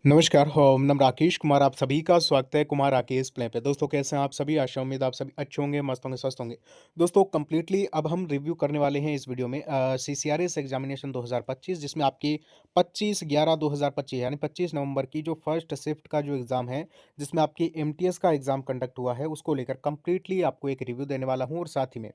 नमस्कार, नाम राकेश कुमार, आप सभी का स्वागत है कुमार राकेश प्ले पे। दोस्तों कैसे हैं आप सभी? आशा उम्मीद आप सभी अच्छे होंगे, मस्त होंगे, स्वस्थ होंगे। दोस्तों कंप्लीटली अब हम रिव्यू करने वाले हैं इस वीडियो में सीसीआरएस एग्जामिनेशन 2025 जिसमें आपकी 25/11/2025 यानी 25 नवंबर की जो फर्स्ट शिफ्ट का जो एग्ज़ाम है, जिसमें आपकी एमटीएस का एग्ज़ाम कंडक्ट हुआ है, उसको लेकर कंप्लीटली आपको एक रिव्यू देने वाला हूँ और साथ ही में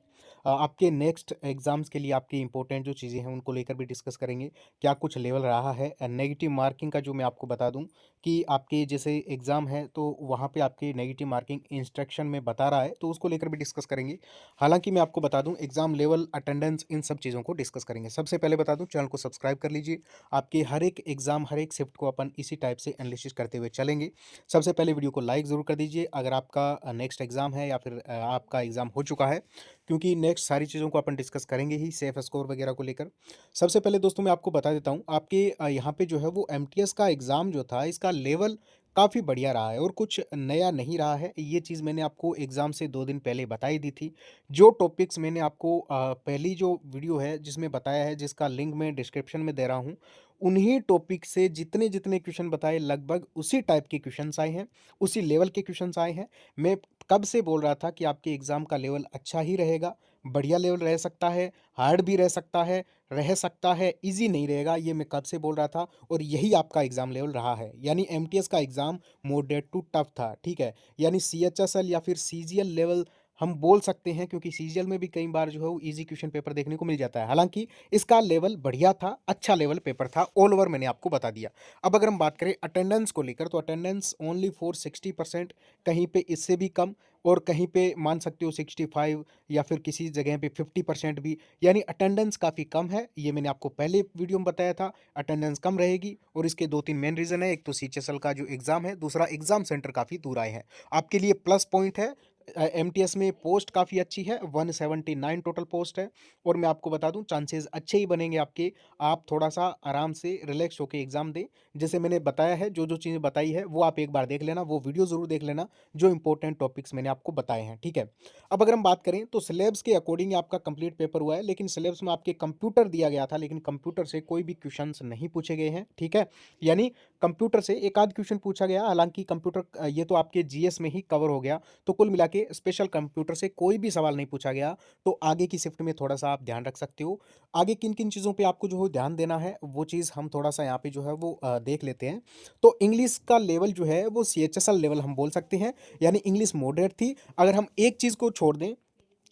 आपके नेक्स्ट एग्ज़ाम्स के लिए आपकी इंपॉर्टेंट जो चीज़ें हैं, उनको लेकर भी डिस्कस करेंगे। क्या कुछ लेवल रहा है? नेगेटिव मार्किंग का जो मैं आपको बता दूँ कि आपके जैसे एग्ज़ाम है तो वहाँ पे आपकी नेगेटिव मार्किंग इंस्ट्रक्शन में बता रहा है तो उसको लेकर भी डिस्कस करेंगे। हालाँकि मैं आपको बता दूँ एग्ज़ाम लेवल, अटेंडेंस इन सब चीज़ों को डिस्कस करेंगे। सबसे पहले बता दूँ चैनल को सब्सक्राइब कर लीजिए। आपके हर एक एग्ज़ाम, हर एक शिफ्ट को अपन इसी टाइप से एनालिसिस करते हुए चलेंगे। सबसे पहले वीडियो को लाइक ज़रूर कर दीजिए अगर आपका नेक्स्ट एग्ज़ाम है या फिर आपका एग्ज़ाम हो चुका है, क्योंकि नेक्स्ट सारी चीज़ों को अपन डिस्कस करेंगे ही सेफ स्कोर वगैरह को लेकर। सबसे पहले दोस्तों मैं आपको बता देता हूँ आपके यहाँ पे जो है वो एमटीएस का एग्ज़ाम जो था इसका लेवल काफ़ी बढ़िया रहा है और कुछ नया नहीं रहा है। ये चीज़ मैंने आपको एग्ज़ाम से 2 दिन पहले बताई दी थी। जो टॉपिक्स मैंने आपको पहली जो वीडियो है जिसमें बताया है, जिसका लिंक मैं डिस्क्रिप्शन में दे रहा हूँ, उन्हीं टॉपिक से जितने-जितने क्वेश्चन बताए लगभग उसी टाइप के क्वेश्चन्स आए हैं, उसी लेवल के क्वेश्चन्स आए हैं। मैं कब से बोल रहा था कि आपके एग्ज़ाम का लेवल अच्छा ही रहेगा, बढ़िया लेवल रह सकता है, हार्ड भी रह सकता है, ईज़ी नहीं रहेगा, ये मैं कब से बोल रहा था और यही आपका एग्ज़ाम लेवल रहा है। यानी एमटीएस का एग्ज़ाम मॉडरेट टू टफ था, ठीक है? यानी सीएचएसएल या फिर सीजीएल लेवल हम बोल सकते हैं, क्योंकि सीजीएल में भी कई बार जो है वो ईज़ी क्वेश्चन पेपर देखने को मिल जाता है। हालाँकि इसका लेवल बढ़िया था, अच्छा लेवल पेपर था, ऑल ओवर मैंने आपको बता दिया। अब अगर हम बात करें अटेंडेंस को लेकर, तो अटेंडेंस ओनली फॉर 60%, कहीं पे इससे भी कम और कहीं पे मान सकते हो 65 या फिर किसी जगह पे 50% भी, यानी अटेंडेंस काफ़ी कम है। ये मैंने आपको पहले वीडियो में बताया था, अटेंडेंस कम रहेगी और इसके 2-3 मेन रीज़न है। एक तो सीएचएसएल का जो एग्ज़ाम है, दूसरा एग्ज़ाम सेंटर काफ़ी दूर आए हैं। आपके लिए प्लस पॉइंट है, एमटीएस में पोस्ट काफ़ी अच्छी है, 179 टोटल पोस्ट है और मैं आपको बता दूँ चांसेस अच्छे ही बनेंगे आपके। आप थोड़ा-सा आराम से रिलैक्स होके एग्ज़ाम दें। जैसे मैंने बताया है, जो-जो चीज़ें बताई है, वो आप एक बार देख लेना, वो वीडियो ज़रूर देख लेना, जो इम्पोर्टेंट टॉपिक्स मैंने आपको बताए हैं, ठीक है? अब अगर हम बात करें तो सिलेबस के अकॉर्डिंग आपका कंप्लीट पेपर हुआ है, लेकिन सिलेबस में आपके कंप्यूटर दिया गया था, लेकिन कंप्यूटर से कोई भी क्वेश्चंस नहीं पूछे गए हैं, ठीक है? यानी कंप्यूटर से एक आध क्वेश्चन पूछा गया, हालाँकि कंप्यूटर ये तो आपके जीएस में ही कवर हो गया, तो कुल मिला के स्पेशल कंप्यूटर से कोई भी सवाल नहीं पूछा गया, तो आगे की शिफ्ट में थोड़ा-सा आप ध्यान रख सकते हो। आगे किन-किन चीज़ों पे आपको जो है ध्यान देना है, वो चीज़ हम थोड़ा-सा यहाँ पे जो है वो देख लेते हैं। तो इंग्लिश का लेवल जो है वो सीएचएसएल लेवल हम बोल सकते हैं, यानी इंग्लिश मॉडरेट थी। अगर हम एक चीज़ को छोड़ दें,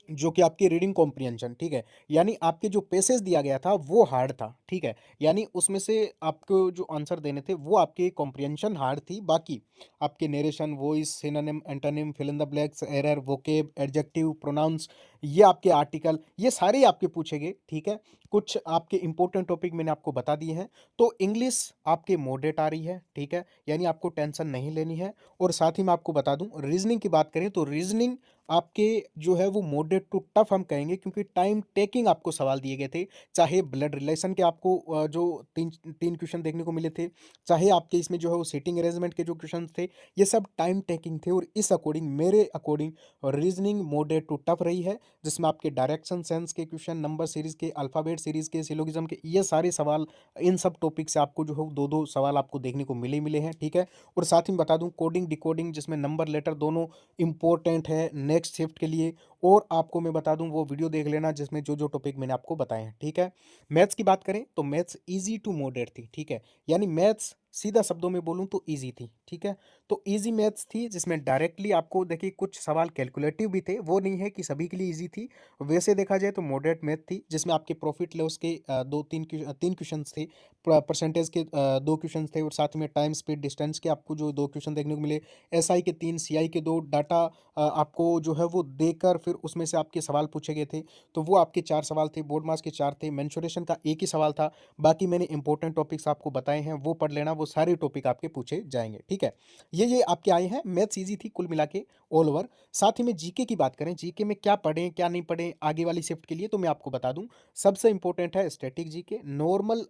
जो कि आपकी रीडिंग कॉम्प्रिहेंशन, ठीक है? यानी आपके जो पेसेज दिया गया था वो हार्ड था, ठीक है? यानी उसमें से आपको जो आंसर देने थे वो आपके कॉम्प्रिहेंशन हार्ड थी, बाकी आपके narration, voice, synonym, antonym, fill in the blanks, error, vocab, adjective, pronouns, ये आपके आर्टिकल, ये सारे आपके पूछे गए, ठीक है? कुछ आपके इंपॉर्टेंट टॉपिक मैंने आपको बता दिए हैं। तो इंग्लिश आपके मॉडरेट आ रही है, ठीक है? यानी आपको टेंशन नहीं लेनी है और साथ ही मैं आपको बता दूँ रीज़निंग की बात करें तो रीज़निंग आपके जो है वो मॉडरेट टू टफ हम कहेंगे, क्योंकि टाइम टेकिंग आपको सवाल दिए गए थे। चाहे ब्लड रिलेशन के आपको जो 3 क्वेश्चन देखने को मिले थे, चाहे आपके इसमें जो है वो सीटिंग अरेंजमेंट के जो क्वेश्चंस थे, ये सब टाइम टेकिंग थे और इस अकॉर्डिंग मेरे according reasoning moderate to tough रही है, जिसमें आपके डायरेक्शन सेंस के क्वेश्चन, नंबर सीरीज़ के, अल्फ़ाबेट सीरीज़ के, सिलोगिज़्म के, ये सारे सवाल, इन सब टॉपिक से आपको जो है 2-2 सवाल आपको देखने को मिले ही मिले हैं, ठीक है? और साथ ही में बता दूँ कोडिंग, डिकोडिंग जिसमें नंबर, लेटर दोनों इम्पोर्टेंट है नेक्स्ट शिफ्ट के लिए। और आपको मैं बता दूं वो वीडियो देख लेना जिसमें जो जो टॉपिक मैंने आपको बताए हैं, ठीक है? मैथ्स की बात करें तो मैथ्स इजी टू मॉडरेट थी, ठीक है? यानी मैथ्स सीधा शब्दों में बोलूं तो इजी थी, ठीक है? तो इजी मैथ्स थी जिसमें डायरेक्टली आपको देखिए कुछ सवाल कैलकुलेटिव भी थे, वो नहीं है कि सभी के लिए इजी थी। वैसे देखा जाए तो मॉडरेट मैथ थी जिसमें आपके प्रॉफिट लॉस के दो तीन तीन क्वेश्चन थे, परसेंटेज के 2 क्वेश्चन थे और साथ में टाइम, स्पीड, डिस्टेंस के आपको जो 2 क्वेश्चन देखने को मिले, एसआई के 3, सीआई के 2, डाटा आपको जो है वो देकर फिर उसमें से आपके सवाल पूछे गए थे, तो वो आपके 4 सवाल थे, बोर्ड मार्क्स के 4 थे, मेंसुरेशन का 1 ही सवाल था। बाकी मैंने इंपॉर्टेंट टॉपिक्स आपको बताए हैं, वो पढ़ लेना, वो सारे टॉपिक आपके पूछे जाएँगे, ठीक है? ये आपके आए हैं, मैथ्स ईज़ी थी कुल मिला के ऑल ओवर। साथ ही में जीके की बात करें, जीके में क्या पढ़ें, क्या नहीं पढ़ें आगे वाली शिफ्ट के लिए, तो मैं आपको बता दूँ, सबसे इंपॉर्टेंट है स्टैटिक जीके, नॉर्मल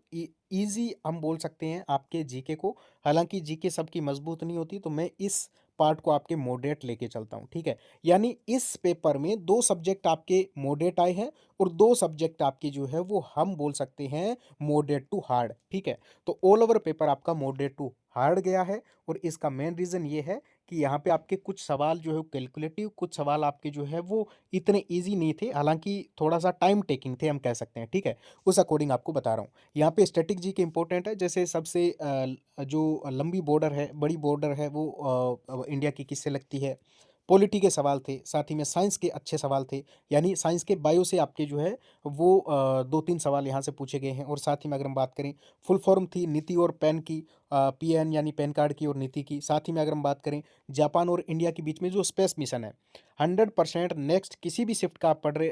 ईज़ी हम बोल सकते हैं आपके जीके को। हालाँकि जीके सबकी मजबूत नहीं होती, तो मैं इस पार्ट को आपके मॉडरेट लेके चलता हूँ, ठीक है? यानी इस पेपर में 2 सब्जेक्ट आपके मॉडरेट आए हैं और 2 सब्जेक्ट आपके जो है वो हम बोल सकते हैं मॉडरेट टू हार्ड, ठीक है? तो ऑल ओवर पेपर आपका मॉडरेट टू हार्ड गया है और इसका मेन रीज़न ये है कि यहाँ पे आपके कुछ सवाल जो है कैलकुलेटिव, कुछ सवाल आपके जो है वो इतने ईज़ी नहीं थे, हालाँकि थोड़ा-सा टाइम टेकिंग थे हम कह सकते हैं, ठीक है? उस अकॉर्डिंग आपको बता रहा हूँ। यहाँ पे स्टैटिक जीके इम्पोर्टेंट है, जैसे सबसे जो लंबी बॉर्डर है, बड़ी बॉर्डर है वो इंडिया की किससे लगती है? पॉलिटी के सवाल थे, साथ ही में साइंस के अच्छे सवाल थे, यानी साइंस के बायो से आपके जो है वो 2-3 सवाल यहाँ से पूछे गए हैं और साथ ही में अगर हम बात करें फुल फॉर्म थी नीति और पैन की, पीएन यानी पैन कार्ड की और नीति की। साथ ही में अगर हम बात करें जापान और इंडिया के बीच में जो स्पेस मिशन है, 100% नेक्स्ट किसी भी शिफ्ट का आप पढ़ रहे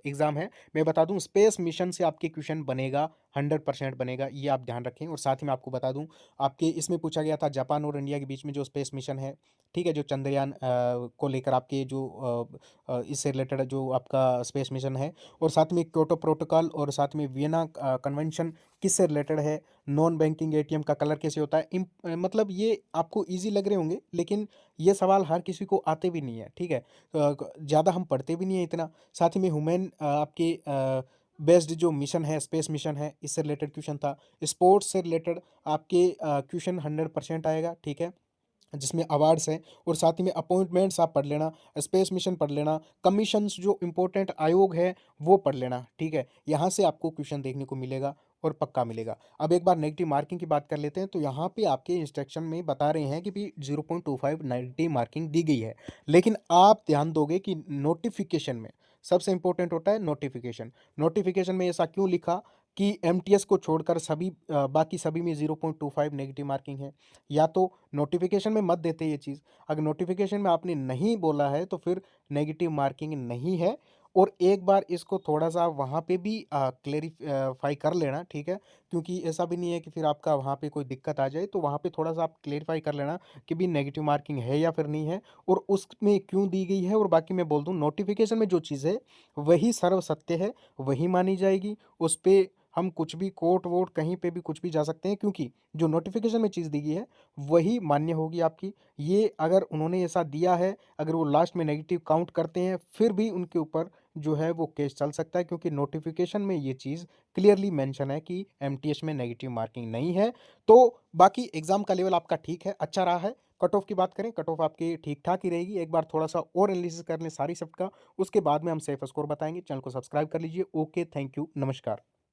एग्ज़ाम है, मैं बता दूँ स्पेस मिशन से आपके क्वेश्चन बनेगा, 100% बनेगा, ये आप ध्यान रखें। और साथ ही में आपको बता दूँ आपके इसमें पूछा गया था जापान और इंडिया के बीच में जो स्पेस मिशन है, ठीक है? जो चंद्रयान को लेकर आपके जो इससे रिलेटेड जो आपका स्पेस मिशन है और साथ में क्योटो प्रोटोकॉल और साथ में वियना कन्वेंशन किससे रिलेटेड है? नॉन बैंकिंग एटीएम का कलर कैसे होता है? मतलब ये आपको ईज़ी लग रहे होंगे, लेकिन ये सवाल हर किसी को आते भी नहीं है, ठीक है? ज़्यादा हम पढ़ते भी नहीं है इतना। साथ ही में ह्यूमन आपके बेस्ड जो मिशन है, स्पेस मिशन है, इससे रिलेटेड क्वेश्चन था। स्पोर्ट्स से रिलेटेड आपके क्वेश्चन 100% आएगा, ठीक है? जिसमें अवार्ड्स हैं और साथ ही में अपॉइंटमेंट्स आप पढ़ लेना, स्पेस मिशन पढ़ लेना, कमीशंस जो इम्पोर्टेंट आयोग है वो पढ़ लेना, ठीक है? यहाँ से आपको क्वेश्चन देखने को मिलेगा और पक्का मिलेगा। अब एक बार नेगेटिव मार्किंग की बात कर लेते हैं, तो यहाँ पे आपके इंस्ट्रक्शन में बता रहे हैं कि भई 0.25 नेगेटिव मार्किंग दी गई है। लेकिन आप ध्यान दोगे कि नोटिफ़िकेशन में सबसे इम्पोर्टेंट होता है नोटिफ़िकेशन। नोटिफ़िकेशन में ऐसा क्यों लिखा कि एमटीएस को छोड़कर सभी बाकी सभी में 0.25 नेगेटिव मार्किंग है। या तो नोटिफ़िकेशन में मत देते ये चीज़। अगर नोटिफ़िकेशन में आपने नहीं बोला है तो फिर नेगेटिव मार्किंग नहीं है और एक बार इसको थोड़ा-सा वहाँ पे भी फ़ाई कर लेना, ठीक है? क्योंकि ऐसा भी नहीं है कि फिर आपका वहाँ पे कोई दिक्कत आ जाए, तो वहाँ पे थोड़ा-सा आप क्लेरिफ़ाई कर लेना कि भई नेगेटिव मार्किंग है या फिर नहीं है और उसमें क्यों दी गई है। और बाकी मैं बोल दूँ नोटिफ़िकेशन में जो चीज़ है, वही सर्वसत्य है, वही मानी जाएगी। उसपे हम कुछ भी कोर्ट-वोर्ट कहीं पे भी कुछ भी जा सकते हैं, क्योंकि जो नोटिफ़िकेशन में चीज़ दी गई है वही मान्य होगी आपकी। ये अगर उन्होंने ऐसा दिया है, अगर वो लास्ट में नेगेटिव काउंट करते हैं, फिर भी उनके ऊपर जो है वो केस चल सकता है, क्योंकि नोटिफ़िकेशन में ये चीज़ क्लियरली मेंशन है कि एमटीएस में नेगेटिव मार्किंग नहीं है। तो बाकी एग्ज़ाम का लेवल आपका ठीक है, अच्छा रहा है। कट ऑफ की बात करें, कट ऑफ आपकी ठीक-ठाक ही रहेगी। एक बार थोड़ा-सा और एनालिसिस कर लें सारी शिफ्ट का, उसके बाद में हम सेफ स्कोर बताएँगे। चैनल को सब्सक्राइब कर लीजिए। ओके, थैंक यू, नमस्कार।